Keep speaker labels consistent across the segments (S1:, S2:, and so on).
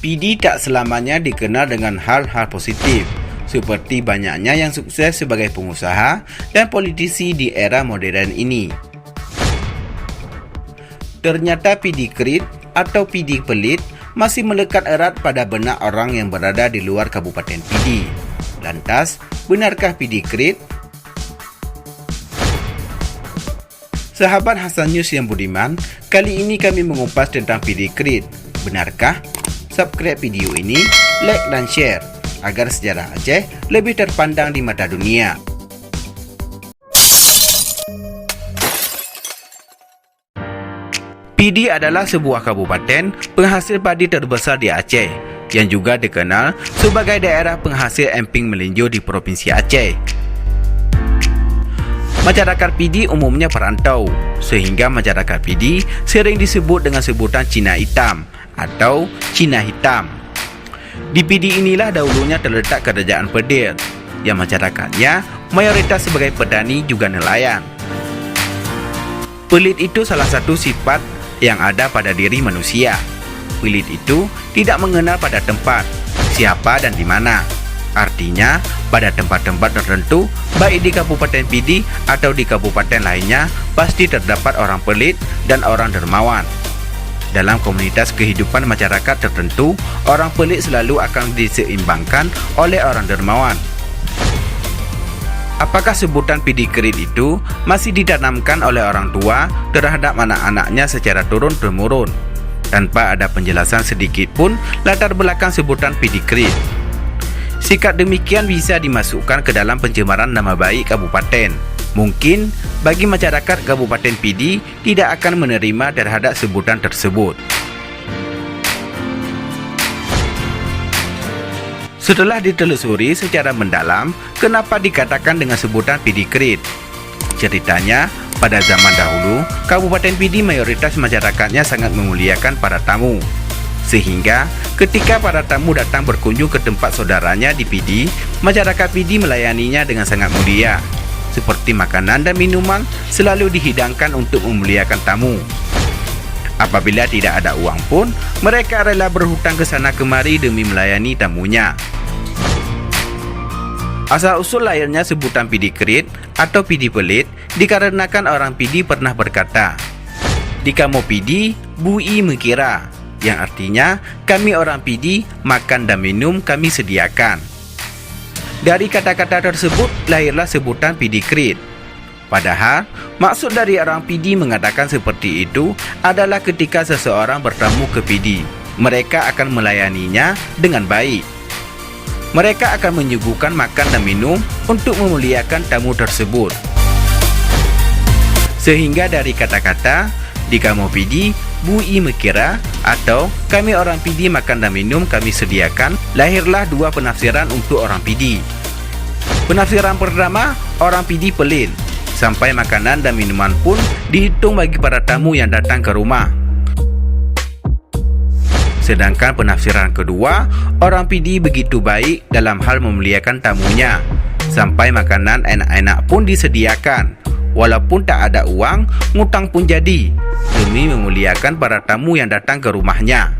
S1: PD tak selamanya dikenal dengan hal-hal positif, seperti banyaknya yang sukses sebagai pengusaha dan politisi di era moden ini. Ternyata PD Kerit atau PD pelit masih melekat erat pada benak orang yang berada di luar Kabupaten PD. Lantas, benarkah PD Kerit? Sahabat Hasan News yang budiman, kali ini kami mengupas tentang PD Kerit. Benarkah? Subscribe video ini, like dan share agar sejarah Aceh lebih terpandang di mata dunia. PD adalah sebuah kabupaten penghasil padi terbesar di Aceh yang juga dikenal sebagai daerah penghasil emping melinjo di Provinsi Aceh. Masyarakat PD umumnya perantau, sehingga masyarakat PD sering disebut dengan sebutan Cina Hitam atau Cina Hitam. Di PD inilah dahulunya terletak kerajaan Pedir, yang masyarakatnya mayoritas sebagai petani juga nelayan. Pelit itu salah satu sifat yang ada pada diri manusia. Pelit itu tidak mengenal pada tempat, siapa dan di mana. Artinya, pada tempat-tempat tertentu, baik di Kabupaten PD atau di kabupaten lainnya, pasti terdapat orang pelit dan orang dermawan. Dalam komunitas kehidupan masyarakat tertentu, orang pelit selalu akan diseimbangkan oleh orang dermawan. Apakah sebutan PD Kerit itu masih ditanamkan oleh orang tua terhadap anak-anaknya secara turun-temurun, tanpa ada penjelasan sedikit pun latar belakang sebutan PD Kerit? Sikap demikian bisa dimasukkan ke dalam pencemaran nama baik kabupaten. Mungkin bagi masyarakat Kabupaten PD tidak akan menerima terhadap sebutan tersebut. Setelah ditelusuri secara mendalam, kenapa dikatakan dengan sebutan PD Kerit? Ceritanya, pada zaman dahulu, Kabupaten PD mayoritas masyarakatnya sangat memuliakan para tamu. Sehingga, ketika para tamu datang berkunjung ke tempat saudaranya di PD, masyarakat PD melayaninya dengan sangat mulia. Seperti makanan dan minuman selalu dihidangkan untuk memuliakan tamu. Apabila tidak ada uang pun, mereka rela berhutang ke sana kemari demi melayani tamunya. Asal-usul lahirnya sebutan PD Kerit atau PD pelit dikarenakan orang PD pernah berkata, "Di kamu PD, bui mekira," yang artinya, kami orang PD, makan dan minum kami sediakan. Dari kata-kata tersebut, lahirlah sebutan PD Kerit. Padahal, maksud dari orang PD mengatakan seperti itu adalah ketika seseorang bertamu ke PD, mereka akan melayaninya dengan baik. Mereka akan menyuguhkan makan dan minum untuk memuliakan tamu tersebut. Sehingga dari kata-kata, di kamu PD, bui mekira, atau kami orang PD makan dan minum kami sediakan, lahirlah dua penafsiran untuk orang PD. Penafsiran pertama, orang PD pelit, sampai makanan dan minuman pun dihitung bagi para tamu yang datang ke rumah. Sedangkan penafsiran kedua, orang PD begitu baik dalam hal memuliakan tamunya, sampai makanan enak-enak pun disediakan. Walaupun tak ada uang, ngutang pun jadi, demi memuliakan para tamu yang datang ke rumahnya.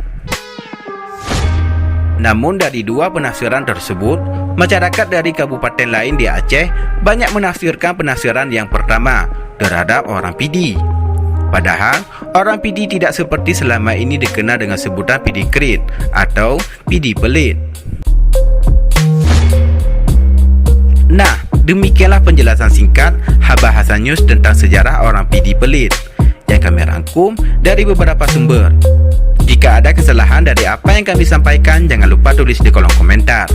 S1: Namun dari dua penafsiran tersebut, masyarakat dari kabupaten lain di Aceh banyak menafsirkan penafsiran yang pertama terhadap orang PD. Padahal, orang PD tidak seperti selama ini dikenal dengan sebutan PD Kerit atau PD pelit. Nah, demikianlah penjelasan singkat Habah Hasan News tentang sejarah orang PD pelit yang kami rangkum dari beberapa sumber. Jika ada kesalahan dari apa yang kami sampaikan, jangan lupa tulis di kolom komentar.